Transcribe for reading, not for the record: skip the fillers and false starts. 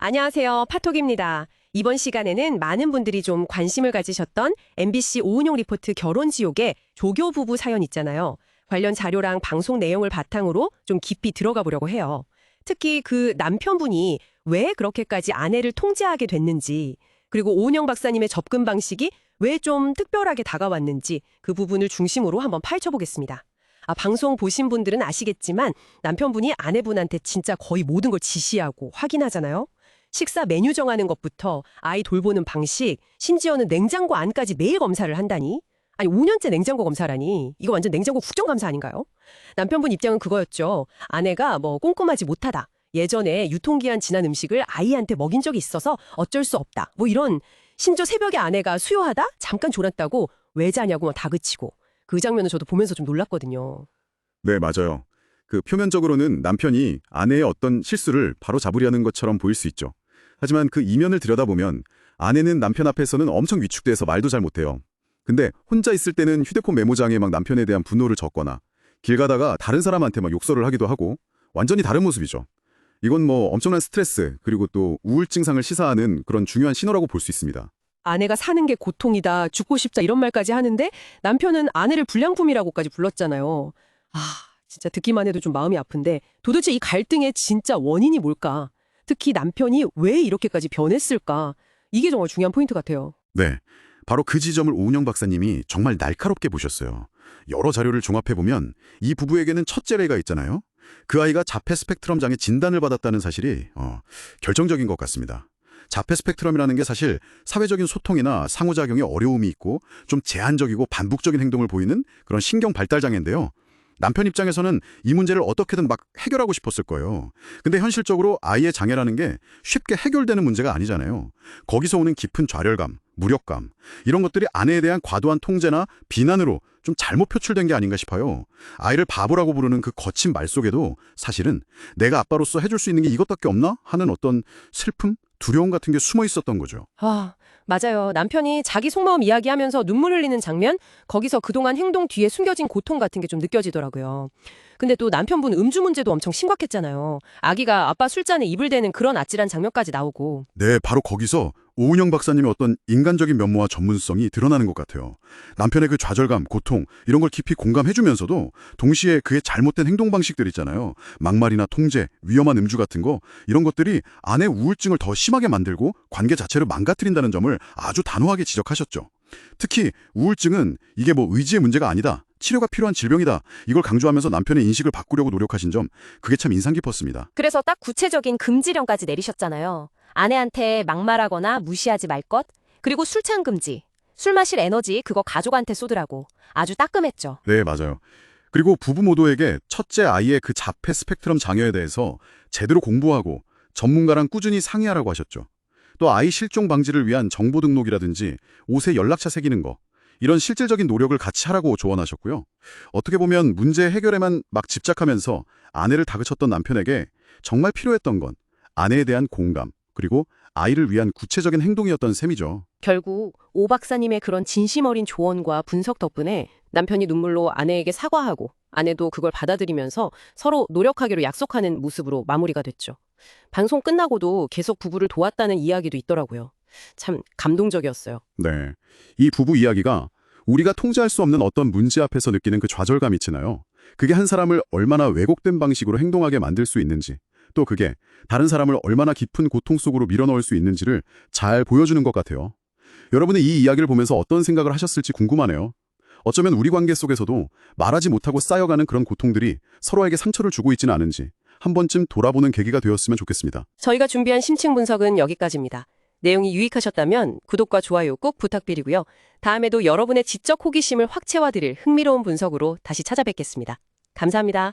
안녕하세요. 파톡입니다. 이번 시간에는 많은 분들이 좀 관심을 가지셨던 MBC 오은영 리포트 결혼지옥의 조교 부부 사연 있잖아요. 관련 자료랑 방송 내용을 바탕으로 좀 깊이 들어가 보려고 해요. 특히 그 남편분이 왜 그렇게까지 아내를 통제하게 됐는지, 그리고 오은영 박사님의 접근 방식이 왜 좀 특별하게 다가왔는지 그 부분을 중심으로 한번 파헤쳐보겠습니다. 방송 보신 분들은 아시겠지만 남편분이 아내분한테 진짜 거의 모든 걸 지시하고 확인하잖아요. 식사 메뉴 정하는 것부터 아이 돌보는 방식, 심지어는 냉장고 안까지 매일 검사를 한다니? 아니 5년째 냉장고 검사라니. 이거 완전 냉장고 국정감사 아닌가요? 남편분 입장은 그거였죠. 아내가 꼼꼼하지 못하다. 예전에 유통기한 지난 음식을 아이한테 먹인 적이 있어서 어쩔 수 없다. 이런 심지어 새벽에 아내가 수요하다? 잠깐 졸았다고 왜 자냐고 다그치고. 그 장면은 저도 보면서 좀 놀랐거든요. 네, 맞아요. 그 표면적으로는 남편이 아내의 어떤 실수를 바로 잡으려는 것처럼 보일 수 있죠. 하지만 그 이면을 들여다보면 아내는 남편 앞에서는 엄청 위축돼서 말도 잘 못해요. 근데 혼자 있을 때는 휴대폰 메모장에 막 남편에 대한 분노를 적거나 길 가다가 다른 사람한테 막 욕설을 하기도 하고 완전히 다른 모습이죠. 이건 엄청난 스트레스 그리고 또 우울증 상을 시사하는 그런 중요한 신호라고 볼 수 있습니다. 아내가 사는 게 고통이다, 죽고 싶다 이런 말까지 하는데 남편은 아내를 불량품이라고까지 불렀잖아요. 진짜 듣기만 해도 좀 마음이 아픈데 도대체 이 갈등의 진짜 원인이 뭘까? 특히 남편이 왜 이렇게까지 변했을까? 이게 정말 중요한 포인트 같아요. 네, 바로 그 지점을 오은영 박사님이 정말 날카롭게 보셨어요. 여러 자료를 종합해보면 이 부부에게는 첫째례가 있잖아요. 그 아이가 자폐 스펙트럼 장애 진단을 받았다는 사실이 결정적인 것 같습니다. 자폐 스펙트럼이라는 게 사실 사회적인 소통이나 상호작용에 어려움이 있고 좀 제한적이고 반복적인 행동을 보이는 그런 신경 발달 장애인데요. 남편 입장에서는 이 문제를 어떻게든 막 해결하고 싶었을 거예요. 근데 현실적으로 아이의 장애라는 게 쉽게 해결되는 문제가 아니잖아요. 거기서 오는 깊은 좌절감, 무력감, 이런 것들이 아내에 대한 과도한 통제나 비난으로 좀 잘못 표출된 게 아닌가 싶어요. 아이를 바보라고 부르는 그 거친 말 속에도 사실은 내가 아빠로서 해줄 수 있는 게 이것밖에 없나? 하는 어떤 슬픔, 두려움 같은 게 숨어 있었던 거죠. 맞아요. 남편이 자기 속마음 이야기하면서 눈물 흘리는 장면, 거기서 그동안 행동 뒤에 숨겨진 고통 같은 게 좀 느껴지더라고요. 근데 또 남편분 음주 문제도 엄청 심각했잖아요. 아기가 아빠 술잔에 입을 대는 그런 아찔한 장면까지 나오고. 네, 바로 거기서 오은영 박사님의 어떤 인간적인 면모와 전문성이 드러나는 것 같아요. 남편의 그 좌절감, 고통 이런 걸 깊이 공감해주면서도 동시에 그의 잘못된 행동 방식들 있잖아요. 막말이나 통제, 위험한 음주 같은 거 이런 것들이 아내 우울증을 더 심하게 만들고 관계 자체를 망가뜨린다는 점을 아주 단호하게 지적하셨죠. 특히 우울증은 이게 의지의 문제가 아니다. 치료가 필요한 질병이다. 이걸 강조하면서 남편의 인식을 바꾸려고 노력하신 점 그게 참 인상 깊었습니다. 그래서 딱 구체적인 금지령까지 내리셨잖아요. 아내한테 막말하거나 무시하지 말 것, 그리고 술찬 금지. 술 마실 에너지 그거 가족한테 쏘더라고. 아주 따끔했죠. 네, 맞아요. 그리고 부부 모두에게 첫째 아이의 그 자폐 스펙트럼 장애에 대해서 제대로 공부하고 전문가랑 꾸준히 상의하라고 하셨죠. 또 아이 실종 방지를 위한 정보 등록이라든지 옷에 연락처 새기는 거 이런 실질적인 노력을 같이 하라고 조언하셨고요. 어떻게 보면 문제 해결에만 막 집착하면서 아내를 다그쳤던 남편에게 정말 필요했던 건 아내에 대한 공감 그리고 아이를 위한 구체적인 행동이었던 셈이죠. 결국 오 박사님의 그런 진심 어린 조언과 분석 덕분에 남편이 눈물로 아내에게 사과하고 아내도 그걸 받아들이면서 서로 노력하기로 약속하는 모습으로 마무리가 됐죠. 방송 끝나고도 계속 부부를 도왔다는 이야기도 있더라고요. 참 감동적이었어요. 네, 이 부부 이야기가 우리가 통제할 수 없는 어떤 문제 앞에서 느끼는 그 좌절감 있잖아요. 그게 한 사람을 얼마나 왜곡된 방식으로 행동하게 만들 수 있는지 또 그게 다른 사람을 얼마나 깊은 고통 속으로 밀어넣을 수 있는지를 잘 보여주는 것 같아요. 여러분은 이 이야기를 보면서 어떤 생각을 하셨을지 궁금하네요. 어쩌면 우리 관계 속에서도 말하지 못하고 쌓여가는 그런 고통들이 서로에게 상처를 주고 있지는 않은지 한 번쯤 돌아보는 계기가 되었으면 좋겠습니다. 저희가 준비한 심층 분석은 여기까지입니다. 내용이 유익하셨다면 구독과 좋아요 꼭 부탁드리고요. 다음에도 여러분의 지적 호기심을 확 채워드릴 흥미로운 분석으로 다시 찾아뵙겠습니다. 감사합니다.